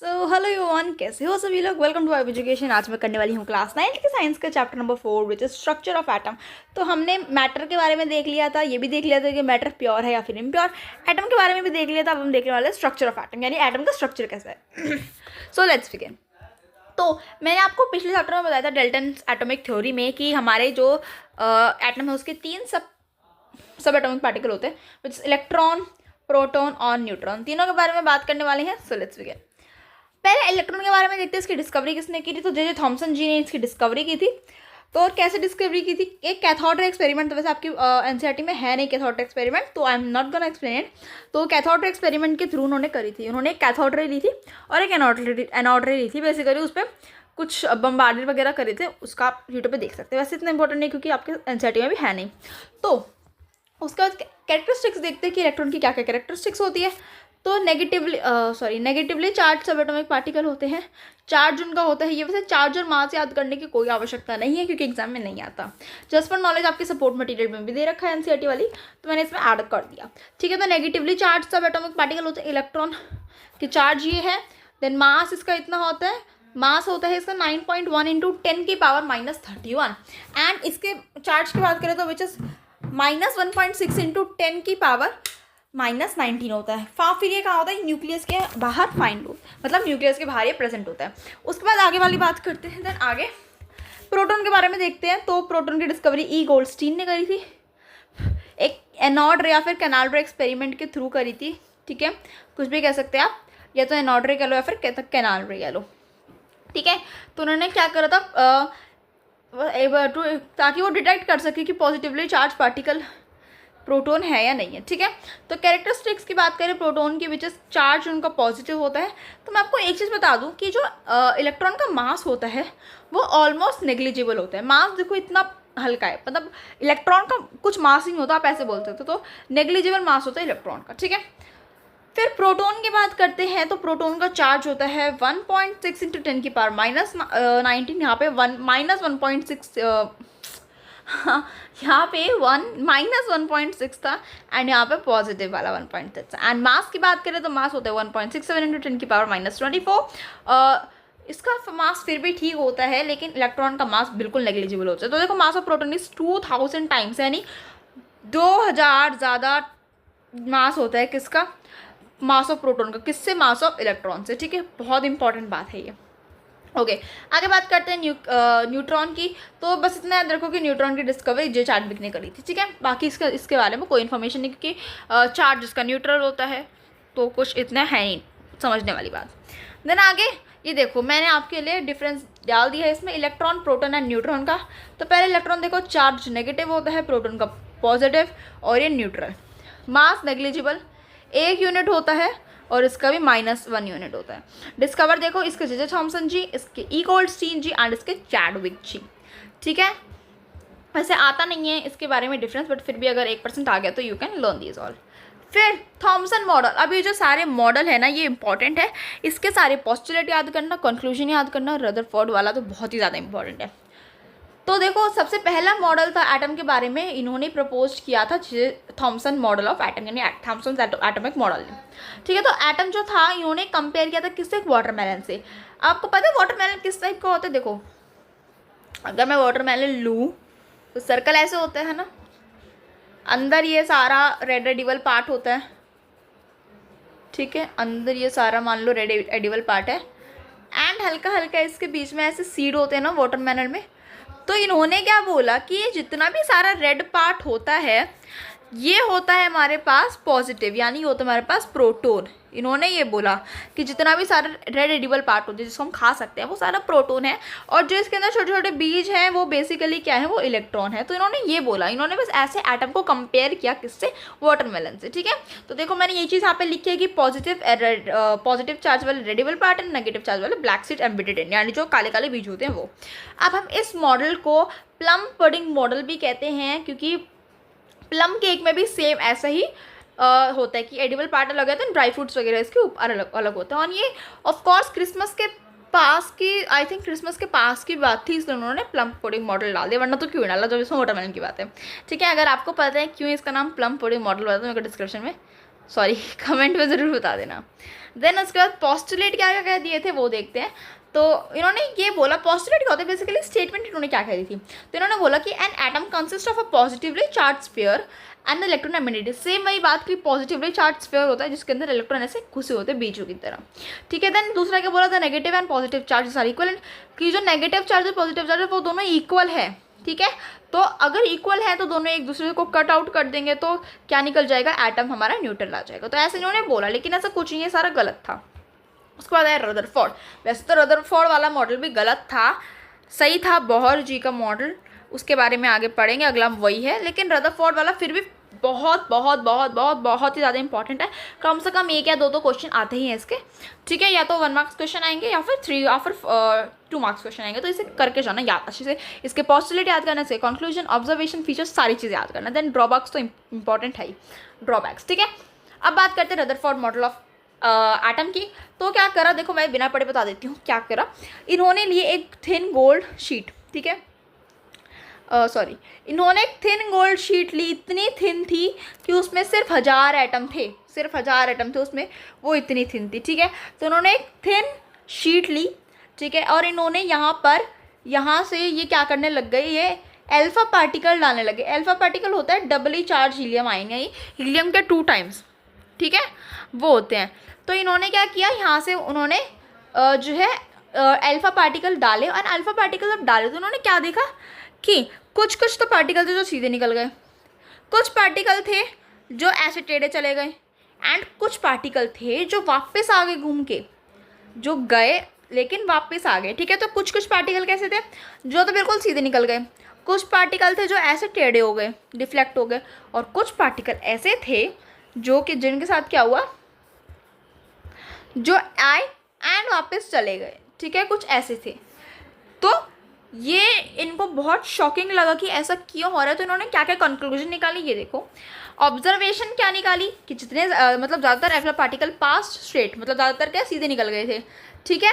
Hello everyone, कैसे हो सभी लोग। Welcome to our education. आज मैं करने वाली हूँ क्लास 9 के साइंस का chapter number 4 which is structure of atom. तो हमने मैटर के बारे में देख लिया था, ये भी देख लिया था कि मैटर प्योर है या फिर इम्प्योर। एटम के बारे में भी देख लिया था। अब हम देखने वाले स्ट्रक्चर ऑफ एटम, यानी एटम का स्ट्रक्चर कैसा है। So let's begin. तो मैंने आपको पिछले चैप्टर में बताया था डेल्टन्स एटॉमिक थ्योरी में कि हमारे जो एटम है उसके 3 सब एटॉमिक पार्टिकल होते हैं, विच इलेक्ट्रॉन, प्रोटॉन और न्यूट्रॉन। तीनों के बारे में बात करने वाले हैं। So let's begin. पहले इलेक्ट्रॉन के बारे में देखते हैं, इसकी डिस्कवरी किसने की थी। तो जे थॉमसन जी ने इसकी डिस्कवरी की थी। तो और कैसे डिस्कवरी की थी, एक कैथोड रे एक्सपेरिमेंट। तो वैसे आपकी एनसीईआरटी में है नहीं कैथोड रे एक्सपेरिमेंट, तो I am not gonna explain it. तो कैथोड रे एक्सपेरिमेंट के थ्रू उन्होंने करी थी। उन्होंने एक कैथोड रे ली थी और एक एनोड रे ली थी। बेसिकली उस पर कुछ बम्बार्डर वगैरह करे थे, उसका आप यूट्यूब पे देख सकते हैं। वैसे इतना इंपॉर्टेंट नहीं क्योंकि आपके एनसीईआरटी में भी है नहीं। तो उसके बाद कैरेक्टरिस्टिक्स देखते हैं कि इलेक्ट्रॉन की क्या क्या कैरेक्टरिस्टिक्स होती है। तो नेगेटिवली चार्ज सब एटॉमिक पार्टिकल होते हैं। चार्ज उनका होता है ये। वैसे चार्ज और मास याद करने की कोई आवश्यकता नहीं है क्योंकि एग्जाम में नहीं आता। जस्ट फॉर नॉलेज आपके सपोर्ट मटेरियल में भी दे रखा है एनसीईआरटी वाली, तो मैंने इसमें ऐड कर दिया। ठीक है। तो नेगेटिवली चार्ज सब एटॉमिक पार्टिकल होते हैं। इलेक्ट्रॉन की चार्ज ये है। देन मास इसका इतना होता है। मास होता है इसका 9.1 इंटू 10 की पावर -31। एंड इसके चार्ज की बात करें तो विच इज -1.6 इंटू 10 की पावर -19 होता है। फिर ये कहाँ होता है, न्यूक्लियस के बाहर फाइंड हो, मतलब न्यूक्लियस के बाहर ये प्रेजेंट होता है। उसके बाद आगे वाली बात करते हैं। देन आगे प्रोटॉन के बारे में देखते हैं। तो प्रोटॉन की डिस्कवरी ई गोल्डस्टीन ने करी थी, एक एनोड रे या फिर कैनाल रे एक्सपेरिमेंट के थ्रू करी थी। ठीक है, कुछ भी कह सकते हैं आप, या तो एनोड रे कह लो या फिर कैनाल रे कह लो। ठीक है। तो उन्होंने क्या करा था, ताकि वो डिटेक्ट कर सके कि पॉजिटिवली चार्ज पार्टिकल प्रोटॉन है या नहीं है। ठीक है। तो कैरेक्टरिस्टिक्स की बात करें प्रोटॉन की, विच इज चार्ज उनका पॉजिटिव होता है। तो मैं आपको एक चीज़ बता दूं कि जो इलेक्ट्रॉन का मास होता है वो ऑलमोस्ट नेग्लिजिबल होता है। मास देखो इतना हल्का है, मतलब इलेक्ट्रॉन का कुछ मास ही नहीं होता, आप ऐसे बोल सकते हो। तो नेग्लिजिबल मास होता है इलेक्ट्रॉन का। ठीक है। फिर प्रोटॉन की बात करते हैं। तो प्रोटॉन का चार्ज होता है 1.6 इंटू 10 की पावर -19। यहाँ पे -1.6, हाँ यहाँ पे -1.6 था एंड यहाँ पे पॉजिटिव वाला 1.6 था। एंड मास की बात करें तो मास होता है 1.67 इंटू 10 की पावर -24। इसका मास फिर भी ठीक होता है, लेकिन इलेक्ट्रॉन का मास बिल्कुल नेग्लिजिबल होता है। तो देखो mass of proton is 2000 times, यानी 2000 ज़्यादा मास होता है किसका, मास ऑफ प्रोटॉन का। किससे, मास ऑफ इलेक्ट्रॉन से। ठीक है, बहुत इंपॉर्टेंट बात है ये। ओके आगे बात करते हैं न्यूट्रॉन की। तो बस इतना याद रखो कि न्यूट्रॉन की डिस्कवरी जे चार्टविक ने करी थी। ठीक है, बाकी इसके बारे में कोई इन्फॉर्मेशन नहीं क्योंकि चार्ज इसका न्यूट्रल होता है, तो कुछ इतना है नहीं समझने वाली बात। देन आगे ये देखो, मैंने आपके लिए डिफरेंस डाल दिया है इसमें इलेक्ट्रॉन, प्रोटॉन एंड न्यूट्रॉन का। तो पहले इलेक्ट्रॉन देखो, चार्ज नेगेटिव होता है, प्रोटॉन का पॉजिटिव और ये न्यूट्रल। मास नेग्लिजिबल, 1 यूनिट होता है और इसका भी -1 यूनिट होता है। डिस्कवर देखो, इसके जे थॉमसन जी, इसके ई गोल्डस्टीन जी एंड इसके चैडविक जी। ठीक है, वैसे आता नहीं है इसके बारे में डिफरेंस, बट फिर भी अगर 1% आ गया तो you can learn these all. फिर थॉमसन मॉडल। अब ये जो सारे मॉडल है ना, ये इंपॉर्टेंट है। इसके सारे पोस्टुलेट याद करना, कंक्लूजन याद करना, रदरफोर्ड वाला तो बहुत ही ज़्यादा इंपॉर्टेंट है। तो देखो सबसे पहला मॉडल था एटम के बारे में, इन्होंने प्रपोज किया था थॉमसन मॉडल ऑफ एटम, यानी थॉमसन एटॉमिक मॉडल ने। ठीक है। तो एटम जो था इन्होंने कंपेयर किया था किससे, वाटरमेलन से। आपको पता है वाटरमेलन किस टाइप का होता है। देखो अगर मैं वाटरमेलन लूँ तो सर्कल ऐसे होता है ना, अंदर ये सारा रेड एडिबल पार्ट होता है। ठीक है, अंदर ये सारा मान लो रेड एडिबल पार्ट है एंड हल्का हल्का इसके बीच में ऐसे सीड होते हैं ना वाटरमेलन में। तो इन्होंने क्या बोला कि ये जितना भी सारा रेड पार्ट होता है ये होता है हमारे पास पॉजिटिव, यानी होता है हमारे पास प्रोटॉन। इन्होंने ये बोला कि जितना भी सारा रेड एडिबल पार्ट होता है जिसको हम खा सकते हैं वो सारा प्रोटॉन है, और जो इसके अंदर छोटे छोटे बीज हैं वो बेसिकली क्या है, वो इलेक्ट्रॉन है। तो इन्होंने ये बोला, इन्होंने बस ऐसे एटम को कंपेयर किया किससे, वाटरमेलन से। ठीक है। तो देखो मैंने ये चीज़ यहाँ पे लिखी है कि पॉजिटिव चार्ज वाले red edible part and negative charge वाले ब्लैक सीड एम्बेडेड इन, यानी जो काले काले बीज होते हैं वो। अब हम इस मॉडल को प्लम पुडिंग मॉडल भी कहते हैं, क्योंकि प्लम केक में भी सेम ऐसा ही होता है कि एडिबल पार्ट अलग होता है, ड्राई फ्रूट्स वगैरह इसके ऊपर अलग अलग होता है। और ये ऑफ कोर्स क्रिसमस के पास की, आई थिंक क्रिसमस के पास की बात थी, इसलिए उन्होंने प्लम पुडिंग मॉडल डाल दिया, वरना तो क्यों डाला जब इसमें वाटरमेलन की बात है। ठीक है, अगर आपको पता है क्यों इसका नाम प्लम पुडिंग मॉडल हुआ था तो मेरे को डिस्क्रिप्शन में सॉरी कमेंट में ज़रूर बता देना। देन उसके बाद पोस्टुलेट क्या क्या कह दिए थे वो देखते हैं। तो इन्होंने ये बोला, पोस्टुलेट क्या होता है बेसिकली स्टेटमेंट इन्होंने क्या कह दी थी। तो इन्होंने बोला कि an atom consist of a positively charge sphere and electron emanated. Same वही बात की, पॉजिटिवली चार्ज स्फीयर होता है जिसके अंदर इलेक्ट्रॉन ऐसे घुसे होते हैं बीजों की तरह, ठीक है। देन दूसरा क्या बोला था, negative and positive charges are equal, कि जो नेगेटिव चार्ज और पॉजिटिव चार्ज है वो दोनों इक्वल है, ठीक है। तो अगर इक्वल है तो दोनों एक दूसरे को कट आउट कर देंगे तो क्या निकल जाएगा, एटम हमारा न्यूट्रल आ जाएगा। तो ऐसे इन्होंने बोला, लेकिन ऐसा कुछ नहीं है, सारा गलत था। उसके बाद है रदरफोर्ड। वैसे तो रदरफोर्ड वाला मॉडल भी गलत था, सही था बोहर जी का मॉडल, उसके बारे में आगे पढ़ेंगे, अगला वही है। लेकिन रदरफोर्ड वाला फिर भी बहुत बहुत बहुत बहुत बहुत ही ज़्यादा इंपॉर्टेंट है। कम से कम 1 या 2 तो क्वेश्चन आते ही हैं इसके, ठीक है। या तो 1 मार्क्स क्वेश्चन आएंगे या फिर 3 या फिर 2 मार्क्स क्वेश्चन आएंगे। तो इसे करके जाना याद अच्छे से, इसके पोस्टुलेट याद करने से, कंक्लूजन, ऑब्जर्वेशन, फीचर्स, सारी चीज़ें याद करना। देन ड्रॉबैक्स तो इंपॉर्टेंट है ही, ड्रॉबैक्स, ठीक है। अब बात करते हैं रदरफोर्ड मॉडल ऑफ एटम की। तो क्या करा, देखो मैं बिना पढ़े बता देती हूँ क्या करा। इन्होंने लिए एक थिन गोल्ड शीट, ठीक है, इन्होंने एक थिन गोल्ड शीट ली, इतनी थिन थी कि उसमें सिर्फ 1000 एटम थे, सिर्फ 1000 एटम थे उसमें, वो इतनी थिन थी, ठीक है। तो इन्होंने एक थिन शीट ली, ठीक है, और इन्होंने यहाँ से ये क्या करने लग गए, ये अल्फा पार्टिकल डालने लगे। अल्फा पार्टिकल होता है डबली चार्ज हीलियम आयन, यानी हीलियम के 2 टाइम्स, ठीक है, वो होते हैं। तो इन्होंने क्या किया, यहाँ से उन्होंने जो है अल्फा पार्टिकल डाले, और अल्फा पार्टिकल जब डाले तो उन्होंने क्या देखा कि कुछ कुछ तो पार्टिकल थे जो सीधे निकल गए, कुछ पार्टिकल थे जो ऐसे टेढ़े चले गए, एंड कुछ पार्टिकल थे जो वापस आ गए घूम के, जो गए लेकिन वापस आ गए, ठीक है। तो कुछ कुछ पार्टिकल कैसे थे, जो तो बिल्कुल सीधे निकल गए, कुछ पार्टिकल थे जो ऐसे टेढ़े हो गए, डिफ्लेक्ट हो गए, और कुछ पार्टिकल ऐसे थे जो कि जिनके साथ क्या हुआ, जो आए एंड वापस चले गए, ठीक है, कुछ ऐसे थे। तो ये इनको बहुत शॉकिंग लगा कि ऐसा क्यों हो रहा है। तो इन्होंने क्या क्या कंक्लूजन निकाली, ये देखो। ऑब्जर्वेशन क्या निकाली कि जितने मतलब ज़्यादातर अल्फा पार्टिकल पास्ट स्ट्रेट, मतलब ज़्यादातर क्या सीधे निकल गए थे, ठीक है।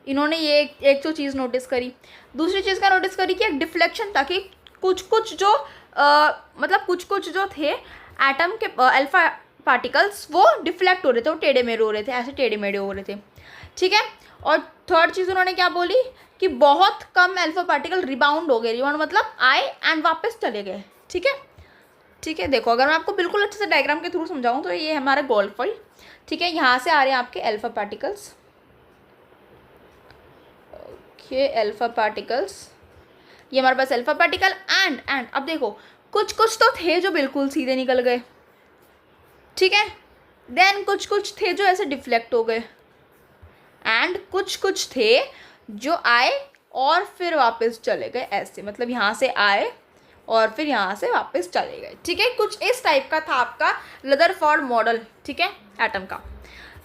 इन्होंने ये एक तो चीज़ नोटिस करी। दूसरी चीज़ क्या नोटिस करी कि एक डिफ्लेक्शन था, कि कुछ कुछ जो मतलब कुछ कुछ जो थे एटम के अल्फा पार्टिकल्स वो डिफ्लेक्ट हो रहे थे, वो टेढ़े मेढ़े हो रहे थे, ऐसे टेढ़े मेढ़े हो रहे थे, ठीक है। और थर्ड चीज़ उन्होंने क्या बोली कि बहुत कम अल्फा पार्टिकल रिबाउंड हो गए, रिबाउंड मतलब आए एंड वापस चले गए, ठीक है, ठीक है। देखो अगर मैं आपको बिल्कुल अच्छे से डायग्राम के थ्रू समझाऊं तो ये हमारा गोल्ड फॉइल, ठीक है, यहाँ से आ रहे हैं आपके alpha particles, okay, alpha particles, ये हमारे पास अल्फा पार्टिकल एंड अब देखो कुछ कुछ तो थे जो बिल्कुल सीधे निकल गए, ठीक है। देन कुछ कुछ थे जो ऐसे डिफ्लेक्ट हो गए, एंड कुछ कुछ थे जो आए और फिर वापस चले गए, ऐसे मतलब यहाँ से आए और फिर यहाँ से वापस चले गए, ठीक है। कुछ इस टाइप का था आपका रदरफोर्ड मॉडल, ठीक है, एटम का।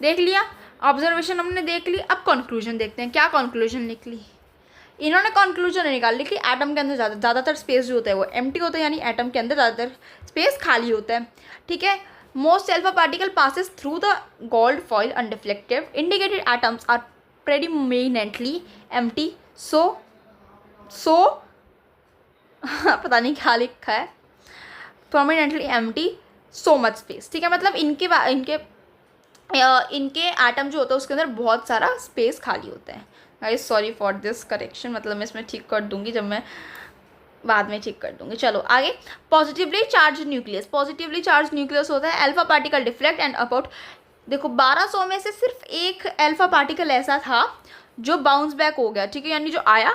देख लिया, ऑब्जर्वेशन हमने देख ली। अब कंक्लूजन देखते हैं, क्या कंक्लूजन निकली। इन्होंने कंक्लूजन निकाल ली कि एटम के अंदर ज़्यादातर स्पेस जो होता है वो एम्प्टी होता है, यानी एटम के अंदर ज़्यादातर स्पेस खाली होता है, ठीक है। Most alpha particle passes through the gold foil undeflected. Indicated atoms are predominantly empty. So पता नहीं क्या लिखा है, permanently empty, so much space, ठीक है। मतलब इनके एटम जो होता है उसके अंदर बहुत सारा स्पेस खाली होता है। Guys sorry for this correction, मतलब मैं इसमें ठीक कर दूंगी, जब मैं बाद में ठीक कर दूंगी। चलो आगे, positively charge nucleus. Positively charge nucleus होता है alpha particle deflect and about, देखो 1200 में से सिर्फ एक अल्फा पार्टिकल ऐसा था जो बाउंस बैक हो गया, ठीक है, यानी जो आया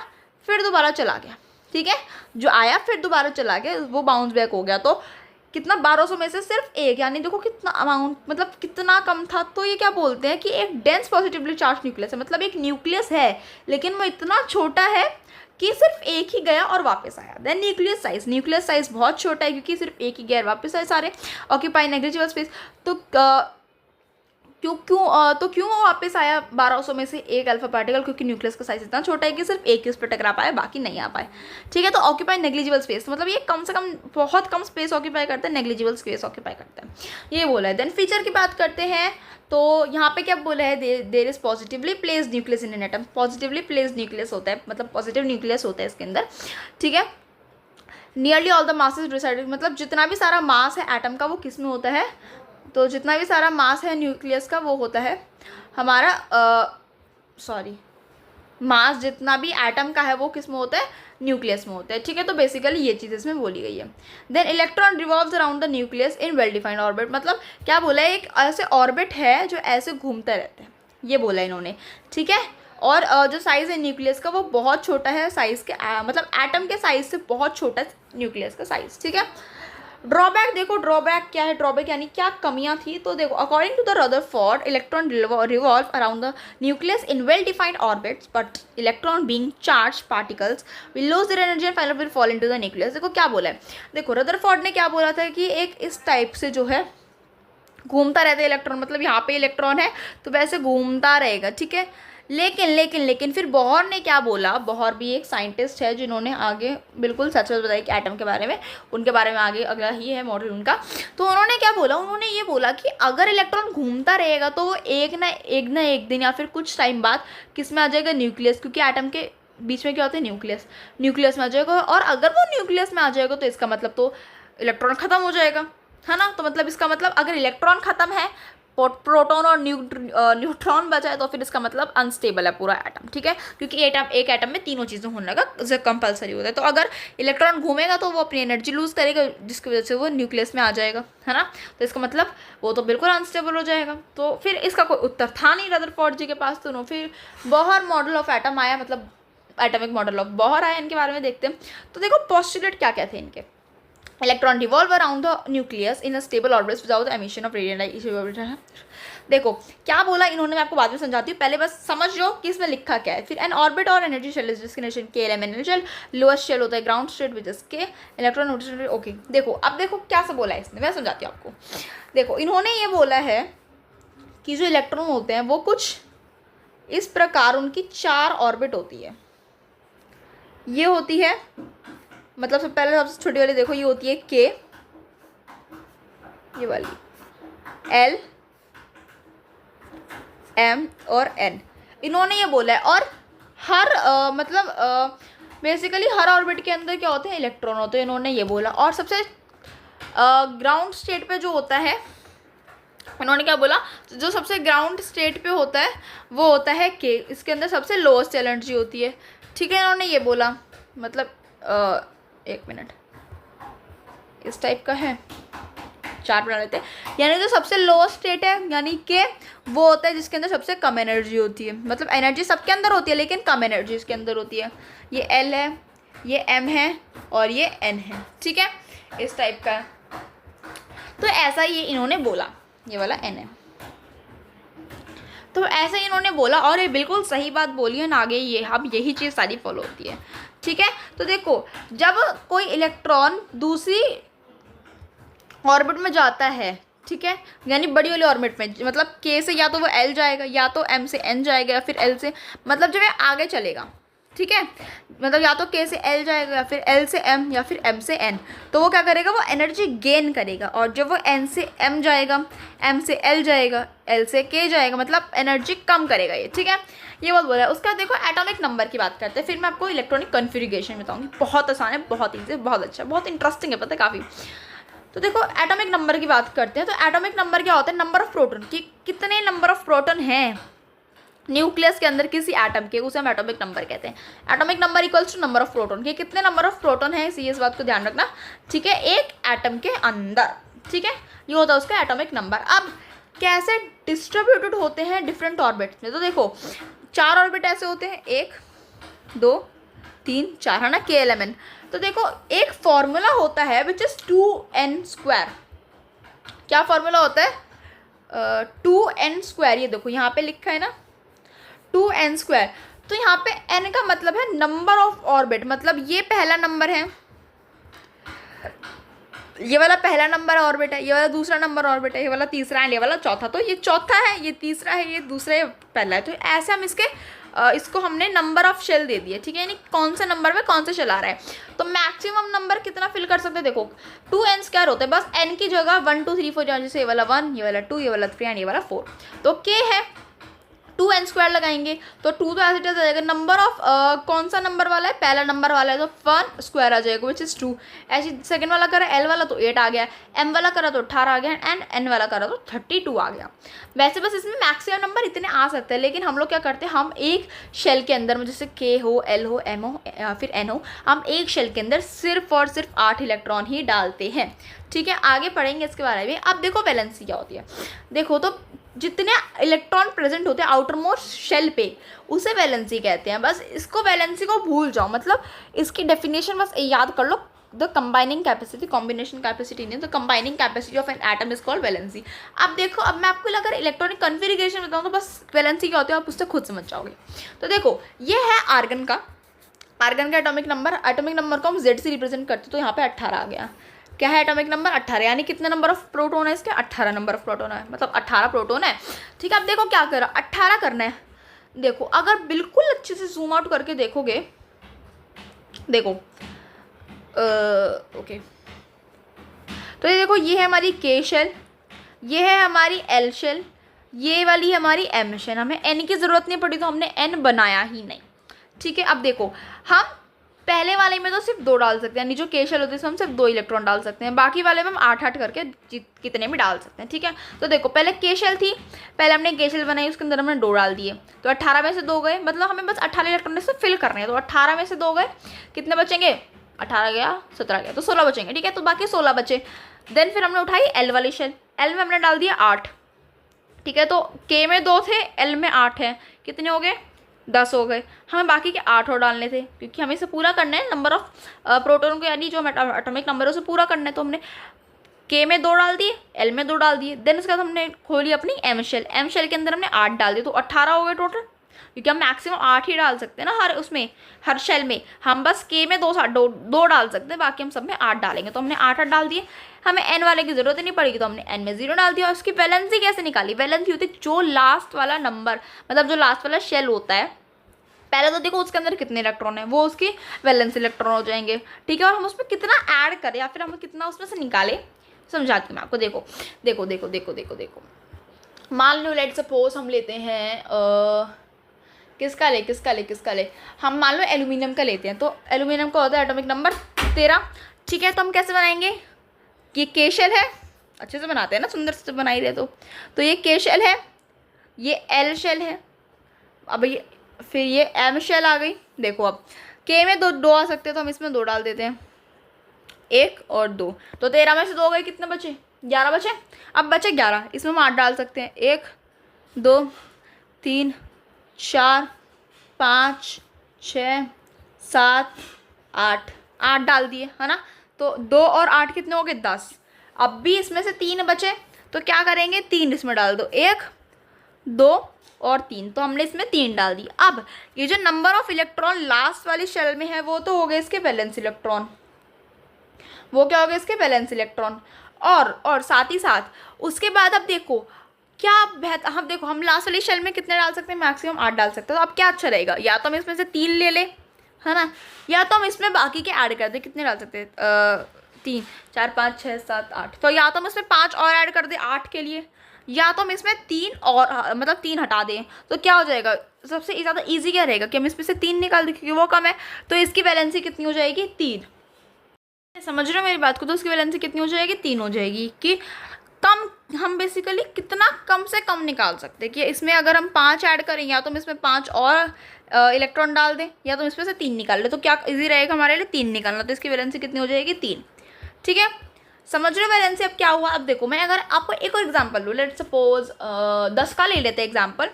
फिर दोबारा चला गया, ठीक है, जो आया फिर दोबारा चला गया, वो बाउंस बैक हो गया। तो कितना, 1200 में से सिर्फ एक, यानी देखो कितना अमाउंट, मतलब कितना कम था। तो ये क्या बोलते हैं कि एक डेंस पॉजिटिवली चार्ज न्यूक्लियस है, मतलब एक न्यूक्लियस है लेकिन वो इतना छोटा है कि सिर्फ एक ही गया और वापस आया। Then nucleus size, nucleus size बहुत छोटा है क्योंकि सिर्फ एक ही गया और वापस आए सारे। ऑक्यूपाई नेग्लिजिबल स्पेस, तो क्यों वो वापस आया 1200 में से एक अल्फा पार्टिकल, क्योंकि न्यूक्लियस का साइज इतना छोटा है कि सिर्फ एक ही उस पर टकरा पाए, बाकी नहीं आ पाए, ठीक है। तो ऑक्यूपाई नेग्लिजिबल स्पेस, मतलब ये कम से कम बहुत कम स्पेस ऑक्यूपाई करते हैं, नेग्लिजिबल स्पेस ऑक्यूपाई करते हैं, ये बोला है। देन फीचर की बात करते हैं, तो यहाँ पे क्या बोला है, there is positively placed nucleus in an atom. Positively placed nucleus होता है, मतलब पॉजिटिव न्यूक्लियस होता है इसके अंदर, ठीक है। Nearly all the mass is decided, मतलब जितना भी सारा मास है एटम का वो किस में होता है, तो जितना भी सारा मास है न्यूक्लियस का वो होता है हमारा मास जितना भी एटम का है वो किस में होता है, न्यूक्लियस में होता है। ठीक है, तो बेसिकली ये चीज़ इसमें बोली गई है। Then electron revolves around the nucleus in well defined orbit, मतलब क्या बोला है, एक ऐसे ऑर्बिट है जो ऐसे घूमते रहते हैं, ये बोला इन्होंने। ठीक है, और जो साइज़ है न्यूक्लियस का वो बहुत छोटा है साइज़ के, मतलब एटम के साइज़ से बहुत छोटा है न्यूक्लियस का साइज़। ठीक है, ड्रॉबैक देखो, ड्रॉबैक क्या है, ड्रॉबैक यानी क्या कमियां थी। तो देखो, according to the Rutherford electron revolve around the nucleus in well defined orbits, but electron being charge particles will lose their energy and finally will fall into the nucleus. देखो क्या बोला है, देखो रदरफोर्ड ने क्या बोला था कि एक इस टाइप से जो है घूमता रहता है इलेक्ट्रॉन, मतलब यहाँ पे इलेक्ट्रॉन है तो वैसे घूमता रहेगा। ठीक है, लेकिन फिर बोहर ने क्या बोला, बोहर भी एक साइंटिस्ट है जिन्होंने आगे बिल्कुल सच सच बताया कि एटम के बारे में, उनके बारे में आगे अगला ही है मॉडल उनका। तो उन्होंने क्या बोला, उन्होंने ये बोला कि अगर इलेक्ट्रॉन घूमता रहेगा तो वो एक ना एक दिन या फिर कुछ टाइम बाद किस में आ जाएगा, न्यूक्लियस, क्योंकि एटम के बीच में क्या होता है, न्यूक्लियस में आ जाएगा। और अगर वो न्यूक्लियस में आ जाएगा तो इसका मतलब तो इलेक्ट्रॉन ख़त्म हो जाएगा, है ना। तो मतलब इसका मतलब अगर इलेक्ट्रॉन ख़त्म है, प्रोटॉन और न्यूट्रॉन बचा है, तो फिर इसका मतलब अनस्टेबल है पूरा एटम। ठीक है, क्योंकि एक एटम में तीनों चीज़ें होने का कंपलसरी होता है। तो अगर इलेक्ट्रॉन घूमेगा तो वो अपनी एनर्जी लूज़ करेगा, जिसकी वजह से वो न्यूक्लियस में आ जाएगा, है ना। तो इसका मतलब वो तो बिल्कुल अनस्टेबल हो जाएगा। तो फिर इसका कोई उत्तर था नहीं रदरफोर्ड जी के पास। तो फिर बोहर मॉडल ऑफ एटम आया, मतलब एटॉमिक मॉडल ऑफ बोहर आया। इनके बारे में देखते हैं। तो देखो पोस्टुलेट क्या क्या थे इनके, electron revolve around the nucleus in a stable orbit without emission of radiation. देखो क्या बोला इन्होंने, मैं आपको बाद में समझाती हूँ, पहले बस समझ लो कि इसमें लिखा क्या है। फिर एन ऑर्बिट और energy shell is discrimination K L M N shell, lowest shell होता है ground state which is K electron. Okay, देखो अब देखो क्या से बोला है इसने, मैं समझाती हूँ आपको। देखो इन्होंने ये बोला है कि जो इलेक्ट्रॉन होते हैं वो कुछ इस प्रकार, उनकी 4 ऑर्बिट होती है। ये होती है, मतलब सब पहले सबसे छोटी वाली देखो, ये होती है के, ये वाली एल, एम और एन, इन्होंने ये बोला है। और हर बेसिकली हर ऑर्बिट के अंदर क्या होते हैं, इलेक्ट्रॉन होते हैं, इन्होंने ये बोला। और सबसे ग्राउंड स्टेट पे जो होता है, इन्होंने क्या बोला, जो सबसे ग्राउंड स्टेट पे होता है वो होता है के, इसके अंदर सबसे लोएस्ट एनर्जी होती है। ठीक है, इन्होंने ये बोला, मतलब एक मिनट, इस टाइप का है, 4 बना लेते हैं। यानी जो सबसे लोएस्ट स्टेट है यानी कि वो होता है जिसके अंदर सबसे कम एनर्जी होती है, मतलब एनर्जी सबके अंदर होती है लेकिन कम एनर्जी इसके अंदर होती है। ये एल है, ये एम है और ये एन है। ठीक है, इस टाइप का। तो ऐसा ये इन्होंने बोला, ये वाला एन है। तो ऐसे ही इन्होंने बोला और ये बिल्कुल सही बात बोली है ना। आगे ये अब यही चीज़ सारी फॉलो होती है। ठीक है, तो देखो जब कोई इलेक्ट्रॉन दूसरी ऑर्बिट में जाता है, ठीक है, यानी बड़ी वाली ऑर्बिट में, मतलब के से या तो वो एल जाएगा, या तो एम से एन जाएगा, या फिर एल से, मतलब जब ये आगे चलेगा, ठीक है, मतलब या तो के से एल जाएगा, या फिर एल से एम, या फिर एम से एन, तो वो क्या करेगा, वो एनर्जी गेन करेगा। और जब वो एन से एम जाएगा, एम से एल जाएगा, एल से के जाएगा, मतलब एनर्जी कम करेगा ये। ठीक है, ये बहुत बोला है। उसका देखो एटॉमिक नंबर की बात करते हैं, फिर मैं आपको इलेक्ट्रॉनिक कन्फिग्रेशन बताऊंगी। बहुत आसान है, बहुत ईजी है, बहुत अच्छा, बहुत इंटरेस्टिंग है, पता है काफ़ी। तो देखो एटॉमिक नंबर की बात करते हैं। तो एटॉमिक नंबर क्या होता है, नंबर ऑफ प्रोटॉन, कि कितने नंबर ऑफ प्रोटॉन हैं न्यूक्लियस के अंदर किसी एटम के, उसे हम एटॉमिक नंबर कहते हैं। Atomic number equals to number of proton, कि कितने नंबर ऑफ प्रोटॉन है, इस बात को ध्यान रखना। ठीक है, एक एटम के अंदर। ठीक है, ये होता है उसका एटॉमिक नंबर। अब कैसे डिस्ट्रीब्यूटेड होते हैं डिफरेंट ऑर्बिट में, तो देखो 4 ऑर्बिट ऐसे होते हैं, 1 2 3 4, है ना, के एल एम एन। तो देखो एक फॉर्मूला होता है विच इज़ 2n²। क्या फॉर्मूला होता है, 2n²। ये देखो यहाँ पे लिखा है ना 2n²। तो यहाँ पे n का मतलब है नंबर ऑफ ऑर्बिट, मतलब ये पहला नंबर है, ये वाला पहला नंबर ऑर्बिट है, ये वाला दूसरा नंबर ऑर्बिट है, ये वाला तीसरा एंड ये वाला चौथा। तो ये चौथा है, ये तीसरा है, ये दूसरा, ये पहला है। तो ऐसे हम इसको हमने नंबर ऑफ शेल दे दिया। ठीक है, यानी कौन से नंबर में कौन से शेल आ रहा है। तो मैक्सिमम नंबर कितना फिल कर सकते हैं, देखो 2n² होता है, बस n की जगह 1 2 3 4 जैसे ये वाला 1, ये वाला 2, ये वाला 3 एंड ये वाला 4। तो k है 2n² लगाएंगे तो 2 तो ऐसे आ जाएगा। नंबर ऑफ कौन सा नंबर वाला है, पहला नंबर वाला है तो 1² आ जाएगा विच इज़ 2। ऐसे सेकंड वाला करा l वाला तो 8 आ गया, m वाला करा तो 18 आ गया, एंड n वाला करा तो 32 आ गया। वैसे बस इसमें मैक्सिमम नंबर इतने आ सकते हैं, लेकिन हम लोग क्या करते हैं, हम एक शेल के अंदर में जैसे k हो, l हो, m हो फिर n हो, हम एक शेल के अंदर सिर्फ और सिर्फ 8 इलेक्ट्रॉन ही डालते हैं। ठीक है, आगे पढ़ेंगे इसके बारे में। अब देखो वैलेंसी क्या होती है। देखो तो जितने इलेक्ट्रॉन प्रेजेंट होते हैं आउटर मोस्ट शेल पे उसे वैलेंसी कहते हैं। बस इसको वैलेंसी को भूल जाओ, मतलब इसकी डेफिनेशन बस याद कर लो, the combining capacity, combination capacity नहीं, तो combining capacity of an atom is called valency. अब देखो, अब मैं आपको अगर इलेक्ट्रॉनिक कन्फिगरेशन बताऊँ तो बस वैलेंसी क्या होती है आप उससे खुद समझ जाओगे। तो देखो ये है आर्गन का एटॉमिक नंबर को हम Z से रिप्रेजेंट करते तो यहाँ पे 18 आ गया। क्या है एटॉमिक नंबर 18, यानी कितने नंबर ऑफ प्रोटोन है इसके, 18 नंबर ऑफ प्रोटोन है, मतलब 18 प्रोटोन है। ठीक है, अब देखो क्या करा, 18 करना है। देखो अगर बिल्कुल अच्छे से जूम आउट करके देखोगे, देखो ओके, तो ये देखो ये है हमारी K शेल, ये है हमारी L शेल, ये वाली है हमारी M शेल। हमें N की ज़रूरत नहीं पड़ी तो हमने N बनाया ही नहीं। ठीक है, अब देखो हम पहले वाले में तो सिर्फ 2 डाल सकते हैं, यानी जो K शेल होती है इसमें हम सिर्फ 2 इलेक्ट्रॉन डाल सकते हैं, बाकी वाले में हम 8-8 करके कितने भी डाल सकते हैं। ठीक है, तो देखो पहले K शेल थी, पहले हमने K शेल बनाई, उसके अंदर हमने 2 डाल दिए तो 18 में से 2 गए, मतलब हमें बस 18 इलेक्ट्रॉन से फिल करने हैं। तो 18 में से 2 गए, कितने बचेंगे, 18 गया 17 गया तो 16 बचेंगे। ठीक है, तो बाकी 16 बचे। देन फिर हमने उठाई L वाली शेल, L में हमने डाल दिया 8। ठीक है, तो K में 2 थे, L में 8 है, कितने हो गए, 10 हो गए। हमें बाकी के 8 और डालने थे, क्योंकि हमें इसे पूरा करना है नंबर ऑफ प्रोटोन को, यानी जो एटॉमिक नंबर है उसे पूरा करना है। तो हमने K में 2 डाल दिए, L में 2 डाल दिए। देन उसके बाद हमने खोली अपनी M शेल के अंदर हमने 8 डाल दिए, तो 18 हो गए टोटल, क्योंकि हम मैक्सिमम 8 ही डाल सकते हैं ना हर शेल में। हम बस K में 2 डाल सकते हैं, बाकी हम सब में 8 डालेंगे। तो हमने 8 डाल दिए, हमें N वाले की जरूरत ही नहीं पड़ेगी तो हमने N में 0 डाल दिया। और उसकी वैलेंसी कैसे निकाली, वैलेंसी होती है जो लास्ट वाला नंबर, मतलब जो लास्ट वाला शेल होता है, पहले तो देखो उसके अंदर कितने इलेक्ट्रॉन है, वो उसकी वैलेंस इलेक्ट्रॉन हो जाएंगे। ठीक है, और हम उसमें कितना ऐड करें या फिर हम कितना उसमें से निकालें, समझाती हूँ मैं आपको। देखो देखो देखो देखो देखो देखो, मान लो लेट सपोज हम लेते हैं किसका ले, हम मान लो एल्यूमिनियम का लेते हैं। तो एल्यूमिनियम का होता है एटॉमिक नंबर 13। ठीक है, तो हम कैसे बनाएंगे, ये K शेल है, अच्छे से बनाते हैं ना, सुंदर से बना ही रहे। तो ये K शेल है, ये L शेल है, अब ये फिर ये M शेल आ गई। देखो अब K में 2 आ सकते हैं तो हम इसमें 2 डाल देते हैं, 1 और 2, तो 13 में से 2 गए, कितने बचे, 11 बचे। अब बचे 11, इसमें हम 8 डाल सकते हैं, 1 2 3 4 5 6 7 8 डाल दिए, है ना। तो 2 और 8 कितने हो गए, 10। अब भी इसमें से 3 बचे, तो क्या करेंगे, 3 इसमें डाल दो, 1 2 और 3, तो हमने इसमें 3 डाल दी। अब ये जो नंबर ऑफ इलेक्ट्रॉन लास्ट वाली शेल में है वो तो हो गए इसके वैलेंस इलेक्ट्रॉन, वो क्या हो गया इसके वैलेंस इलेक्ट्रॉन। और साथ ही साथ उसके बाद अब देखो क्या बेहतर, हम देखो हम लास्ट वाली शेल में कितने डाल सकते हैं, मैक्सिमम 8 डाल सकते हैं। तो अब क्या अच्छा रहेगा, या तो हम इसमें से 3 ले लें, है ना, या तो हम इसमें बाकी के ऐड कर दें। कितने डाल सकते हैं, 3 4 5 6 7 8, तो या तो हम इसमें 5 और ऐड कर दें 8 के लिए, या तो हम इसमें 3 और मतलब 3 हटा दें। तो क्या हो जाएगा, सबसे ज़्यादा इजी क्या रहेगा कि हम इसमें से 3 निकाल दें, क्योंकि वो कम है। तो इसकी वैलेंसी कितनी हो जाएगी, 3। समझ रहे हो मेरी बात को, तो इसकी वैलेंसी कितनी हो जाएगी, 3 हो जाएगी। कि कम, हम बेसिकली कितना कम से कम निकाल सकते हैं कि इसमें अगर हम 5 ऐड करें, या तो हम इसमें 5 और इलेक्ट्रॉन डाल दें, या तो इसमें से 3 निकाल लें। तो क्या इजी रहेगा हमारे लिए, 3 निकालना। तो इसकी वैलेंसी कितनी हो जाएगी, 3। ठीक है, समझ रहे हो वैलेंसी। अब क्या हुआ, अब देखो मैं अगर आपको एक और एग्जांपल लूँ, लेट सपोज 10 का ले लेते हैं एग्जांपल।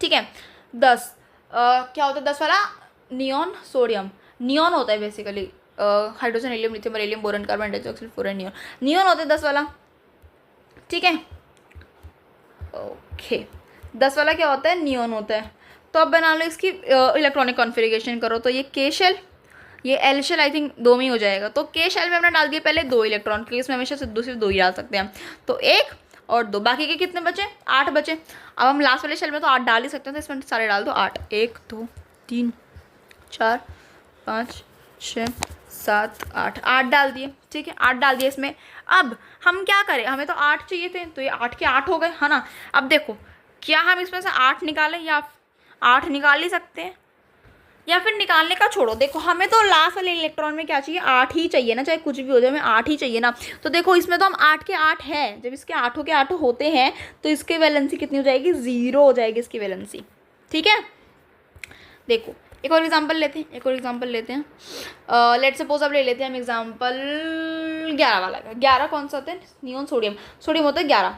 ठीक है, 10 क्या होता है, 10 वाला नियॉन सोडियम, नियॉन होता है basically, hydrogen helium lithium beryllium boron carbon dioxide fluorine neon होता है 10 वाला। ठीक है, ओके, 10 वाला क्या होता है, नियॉन होता है। तो अब बना लो इसकी इलेक्ट्रॉनिक कॉन्फ़िगरेशन करो, तो ये K शेल, ये L शेल, आई थिंक 2 में ही हो जाएगा। तो K शेल में हमने डाल दिए पहले 2 इलेक्ट्रॉन, क्योंकि इसमें हमेशा सिर्फ 2 ही डाल सकते हैं। तो 1 और 2, बाकी के कितने बचे, 8 बचे। अब हम लास्ट वाले शेल में तो 8 डाल ही सकते हैं, तो इसमें सारे डाल दो 8, 1 2 3 4 5 6 7 8 डाल दिए। ठीक है, 8 डाल दिए इसमें। अब हम क्या करें, हमें तो 8 चाहिए थे, तो ये 8 के 8 हो गए, है ना। अब देखो क्या हम इसमें से 8 निकालें, या 8 निकाल ही सकते हैं, या फिर निकालने का छोड़ो। देखो हमें तो लास्ट वाले इलेक्ट्रॉन में क्या चाहिए, 8 ही चाहिए ना, चाहे कुछ भी हो जाए हमें 8 ही चाहिए ना। तो देखो इसमें तो हम 8 के 8 हैं, जब इसके 8 के 8 होते हैं तो इसकी वैलेंसी कितनी हो जाएगी, 0 हो जाएगी इसकी वैलेंसी। ठीक है, देखो एक और एग्जांपल लेते हैं, एक और एग्जांपल लेते हैं। लेट सपोज अब ले लेते हैं हम एग्जांपल 11 वाला। 11 कौन सा होता है, नियोन सोडियम, सोडियम होता है 11।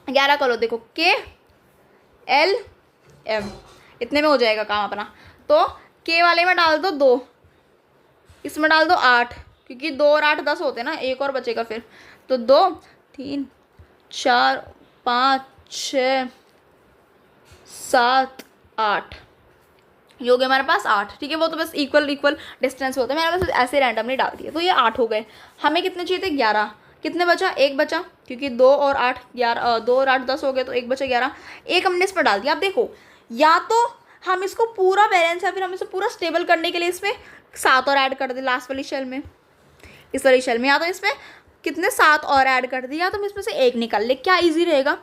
11 कर लो, देखो के एल एम, इतने में हो जाएगा काम अपना। तो के वाले में डाल दो 2, इसमें डाल दो 8, क्योंकि 2 और 8 10 होते हैं ना, एक और बचेगा फिर। तो 2 3 4 5 6 7 8, ये हो गया हमारे पास 8। ठीक है, वो तो बस इक्वल इक्वल डिस्टेंस होता है, मैंने बस ऐसे रैंडमली डाल दिया। तो ये 8 हो गए। हमें कितने चाहिए थे, 11। कितने बचा, 1 बचा, क्योंकि 2 और 8 11, 2 और 8 10 हो गए, तो 1 बचा 11। एक हमने इस पर डाल दिया। अब देखो, या तो हम इसको पूरा बैलेंस या फिर हम इसे पूरा स्टेबल करने के लिए इसमें 7 और ऐड कर दें लास्ट वाली शेल में, इस वाली शेल में, या तो इसमें कितने 7 और ऐड कर दिया, या तो हम इसमें से 1 निकाल ले। क्या ईजी रहेगा,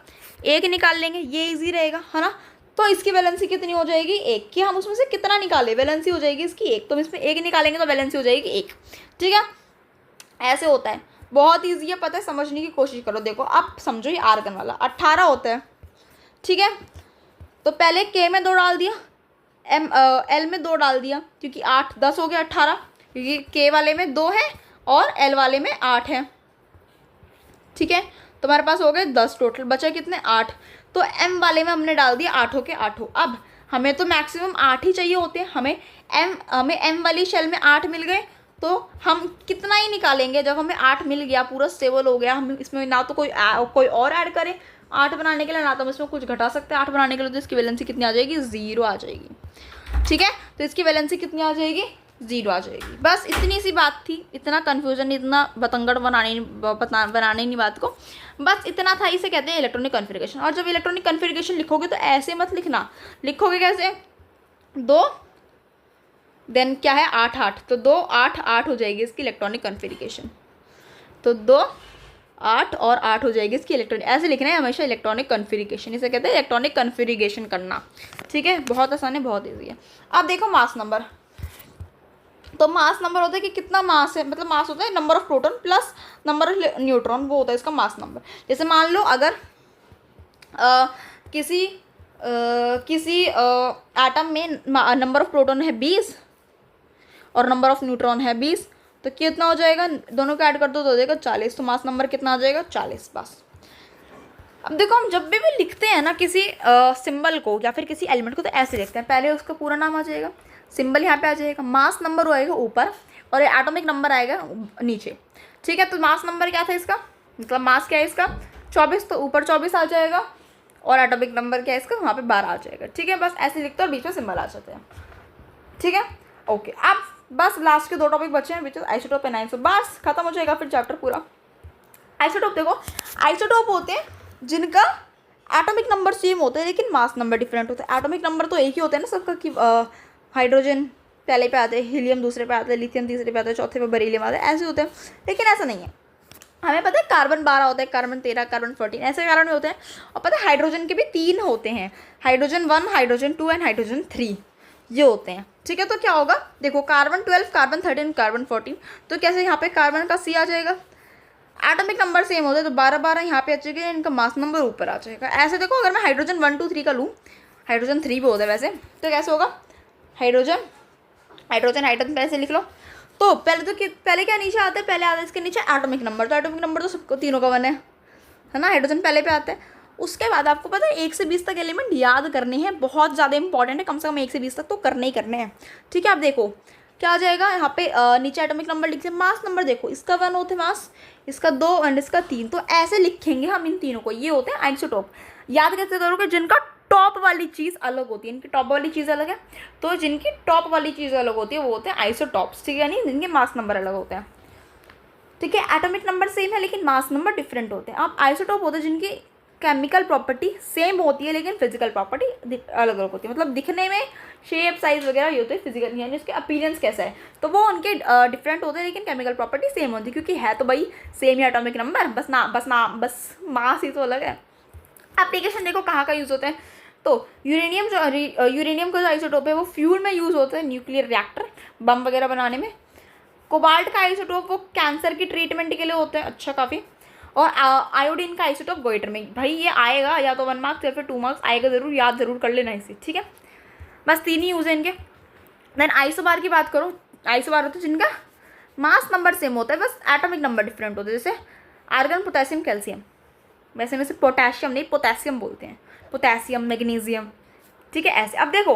1 निकाल लेंगे, ये ईजी रहेगा, है ना। तो इसकी वैलेंसी कितनी हो जाएगी, 1। कि हम उसमें से कितना निकालें, वैलेंसी हो जाएगी इसकी 1। तो हम इसमें 1 निकालेंगे तो वैलेंसी हो जाएगी 1। ठीक है, ऐसे होता है, बहुत ईजी है, पता है, समझने की कोशिश करो। देखो आप समझो, ये आर्गन वाला 18 होता है। ठीक है, तो पहले के में 2 डाल दिया, एल में 2 डाल दिया, क्योंकि 8 10 हो गया 18, क्योंकि के वाले में 2 है और एल वाले में 8 है। ठीक है, तो हमारे पास हो गए 10 टोटल, बचा कितने, 8। तो एम वाले में हमने डाल दिया 8 के 8। अब हमें तो मैक्सिमम 8 ही चाहिए होते हैं, हमें एम वाली शेल में 8 मिल गए, तो हम कितना ही निकालेंगे। जब हमें 8 मिल गया, पूरा स्टेबल हो गया, हम इसमें ना तो कोई और ऐड करें 8 बनाने के लिए, ना तो हम इसमें कुछ घटा सकते हैं 8 बनाने के लिए। तो इसकी वैलेंसी कितनी आ जाएगी, 0 आ जाएगी। ठीक है, तो इसकी वैलेंसी कितनी आ जाएगी, 0 आ जाएगी। बस इतनी सी बात थी, इतना कन्फ्यूजन, इतना बतंगड़ बनाने नहीं बात को, बस इतना था। इसे कहते हैं इलेक्ट्रॉनिक कन्फिगरेशन। और जब इलेक्ट्रॉनिक कन्फिगरेशन लिखोगे तो ऐसे मत लिखना, लिखोगे कैसे, 2 देन क्या है 8 8, तो 2 8 8 हो जाएगी इसकी इलेक्ट्रॉनिक कन्फिगरेशन। तो 2 8 और 8 हो जाएगी इसकी इलेक्ट्रॉनिक, ऐसे लिखना है हमेशा इलेक्ट्रॉनिक कन्फिगरेशन, इसे कहते हैं इलेक्ट्रॉनिक कन्फिगरेशन करना। ठीक है, बहुत आसान है, बहुत ईजी है। अब देखो मास नंबर, तो मास नंबर होता है कि कितना मास है, मतलब मास होता है number of proton plus number of neutron, वो होता है इसका मास नंबर। जैसे मान लो अगर किसी एटम में नंबर ऑफ प्रोटॉन है 20 और नंबर ऑफ न्यूट्रॉन है 20, तो कितना हो जाएगा, दोनों को ऐड कर दो तो हो जाएगा 40। तो मास नंबर कितना आ जाएगा, 40 बस। अब देखो हम जब भी लिखते हैं ना किसी सिंबल को या फिर किसी एलिमेंट को, तो ऐसे लिखते हैं, पहले उसका पूरा नाम आ जाएगा, सिंबल यहाँ पे आ जाएगा, मास नंबर आएगा ऊपर और एटॉमिक नंबर आएगा नीचे। ठीक है, तो मास नंबर क्या था इसका, मतलब मास क्या है इसका 24, तो ऊपर 24 आ जाएगा, और एटॉमिक नंबर क्या है इसका, वहाँ पे 12 आ जाएगा। ठीक है, बस ऐसे लिखते हैं और बीच में सिंबल आ जाते हैं। ठीक है, ओके। अब बस लास्ट के 2 टॉपिक बचे हैं, which is isotope and iso, बस खत्म हो जाएगा फिर चैप्टर पूरा। आइसोटोप, देखो आइसोटोप होते हैं जिनका एटॉमिक नंबर सेम होता है लेकिन मास नंबर डिफरेंट होता है। एटॉमिक नंबर तो एक ही होता है ना सबका, कि हाइड्रोजन पहले पे आते हैं, हीलियम दूसरे पे आता है, लिथियम तीसरे पे आता है, चौथे पे बेरिलियम आता है, ऐसे होते हैं। लेकिन ऐसा नहीं है, हमें पता है कार्बन 12 होता है, कार्बन 13, कार्बन 14, ऐसे कार्बन होते हैं। और पता है हाइड्रोजन के भी 3 होते हैं, हाइड्रोजन 1, हाइड्रोजन 2 एंड हाइड्रोजन 3, ये होते हैं। ठीक है, तो क्या होगा, देखो कार्बन 12, कार्बन 13, कार्बन 14, तो कैसे यहाँ पे कार्बन का सी आ जाएगा, एटॉमिक नंबर सेम होता है, तो 12 12 यहाँ पे आ जाएगा, इनका मास नंबर ऊपर आ जाएगा। ऐसे देखो अगर मैं हाइड्रोजन 1 2 3 का लूँ, हाइड्रोजन 3 भी होता है वैसे, तो कैसे होगा, हाइड्रोजन हाइड्रोजन हाइड्रोजन कैसे लिख लो, तो पहले क्या नीचे आता है, पहले आता है इसके नीचे एटॉमिक नंबर, तो एटॉमिक नंबर तो सबको तीनों का 1 है ना, हाइड्रोजन पहले पे आता है। उसके बाद आपको पता है 1 से 20 तक एलिमेंट याद करने हैं, बहुत ज़्यादा इंपॉर्टेंट है, कम से कम 1 से 20 तक तो करने ही करने हैं। ठीक है, अब देखो क्या आ जाएगा, यहाँ पे नीचे एटॉमिक नंबर लिखते हैं, मास नंबर देखो इसका 1 होता है मास, इसका 2 एंड इसका 3, तो ऐसे लिखेंगे हम इन तीनों को, ये होते हैं आइसोटोप। याद कैसे करोगे, जिनका टॉप वाली चीज़ अलग होती है, इनकी टॉप वाली चीज़ अलग है, तो जिनकी टॉप वाली चीज़ अलग होती है वो होते हैं आइसोटॉप्स। ठीक है, यानी जिनके मास नंबर अलग होते हैं। ठीक है, एटॉमिक नंबर सेम है लेकिन मास नंबर डिफरेंट होते हैं। अब आइसोटोप होते हैं जिनकी केमिकल प्रॉपर्टी सेम होती है लेकिन फिजिकल प्रॉपर्टी अलग अलग होती है, मतलब दिखने में शेप साइज वगैरह ये होते हैं फिजिकल, यानी उसके अपीयरेंस कैसा है, तो वो उनके डिफरेंट होते हैं लेकिन केमिकल प्रॉपर्टी सेम होती है, क्योंकि है तो भाई सेम ही एटॉमिक नंबर, बस मास ही तो अलग है। एप्लीकेशन देखो कहाँ का यूज़ होता है, तो यूरेनियम का जो आइसोटोप है वो फ्यूल में यूज़ होता है, न्यूक्लियर रिएक्टर, बम वगैरह बनाने में। कोबाल्ट का आइसोटोप वो कैंसर की ट्रीटमेंट के लिए होता है, अच्छा काफ़ी। और आयोडीन का आइसोटोप गोइटर में। भाई ये आएगा या तो 1 मार्क्स या फिर 2 मार्क्स आएगा ज़रूर, याद ज़रूर कर लेना इसे, ठीक है। बस 3 ही यूज़ है इनके। देन आइसोबार की बात करूँ, आइसोबार होते हैं जिनका मास नंबर सेम होता है, बस एटॉमिक नंबर डिफरेंट होते हैं, जैसे आर्गन, पोटेशियम, कैल्शियम। वैसे में से पोटेशियम नहीं, पोटेशियम बोलते हैं, पोटेशियम, मैग्नीशियम, ठीक है, ऐसे। अब देखो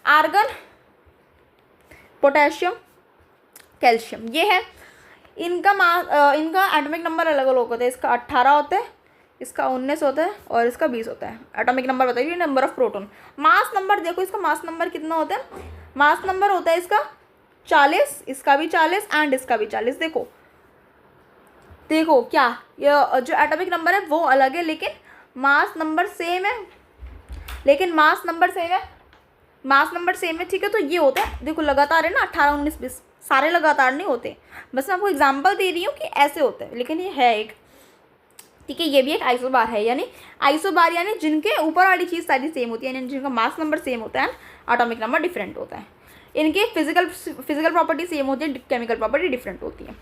आर्गन, पोटेशियम, कैल्शियम ये है, इनका इनका एटॉमिक नंबर अलग अलग होता है। इसका 18 होता है, इसका 19 होता है और इसका 20 होता है। एटॉमिक नंबर बताइए, number of proton. Mass number देखो, इसका मास नंबर कितना होता है, मास नंबर होता है इसका 40, इसका भी 40 एंड इसका भी 40। देखो देखो क्या, ये जो एटॉमिक नंबर है वो अलग है लेकिन मास नंबर सेम है, मास नंबर सेम है, ठीक है। तो ये होता है, देखो लगातार है ना, 18, 19, 20 सारे लगातार नहीं होते, बस मैं आपको एग्जांपल दे रही हूँ कि ऐसे होते हैं, लेकिन ये है एक, ठीक है। ये भी एक आइसोबार है, यानी आइसोबार यानी जिनके ऊपर वाली चीज़ सारी सेम होती है, यानी जिनका मास नंबर सेम होता है, एटॉमिक नंबर डिफरेंट होता है। इनके फिजिकल प्रॉपर्टी सेम होती है, केमिकल प्रॉपर्टी डिफरेंट होती है।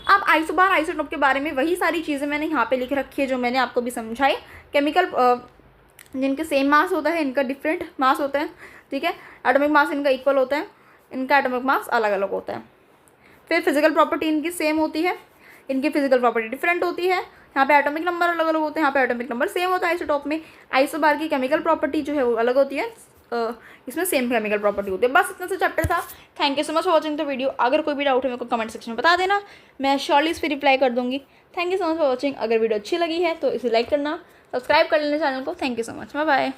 अब आइसोबार आइसोटोप के बारे में वही सारी चीज़ें मैंने यहाँ पे लिख रखी है जो मैंने आपको भी समझाई। केमिकल जिनके सेम मास होता है, इनका डिफरेंट मास होता है, ठीक है। एटॉमिक मास इनका इक्वल होता है, इनका एटॉमिक मास अलग अलग होता है। फिर फिजिकल प्रॉपर्टी इनकी सेम होती है, इनकी फिजिकल प्रॉपर्टी डिफरेंट होती है। यहाँ पे एटॉमिक नंबर अलग अलग होते हैं, यहाँ पे एटॉमिक नंबर सेम होता है आइसोटोप में। आइसोबार की केमिकल प्रॉपर्टी जो है वो अलग होती है, इसमें सेम केमिकल प्रॉपर्टी होती है। बस इतना सा चैप्टर था। Thank you so much for watching the video. अगर कोई भी डाउट है मेरे को कमेंट सेक्शन में बता देना, मैं श्योरली इस पर रिप्लाई कर दूंगी। Thank you so much for watching. अगर वीडियो अच्छी लगी है तो इसे लाइक करना, सब्सक्राइब कर लेना चैनल को। Thank you so much, bye bye.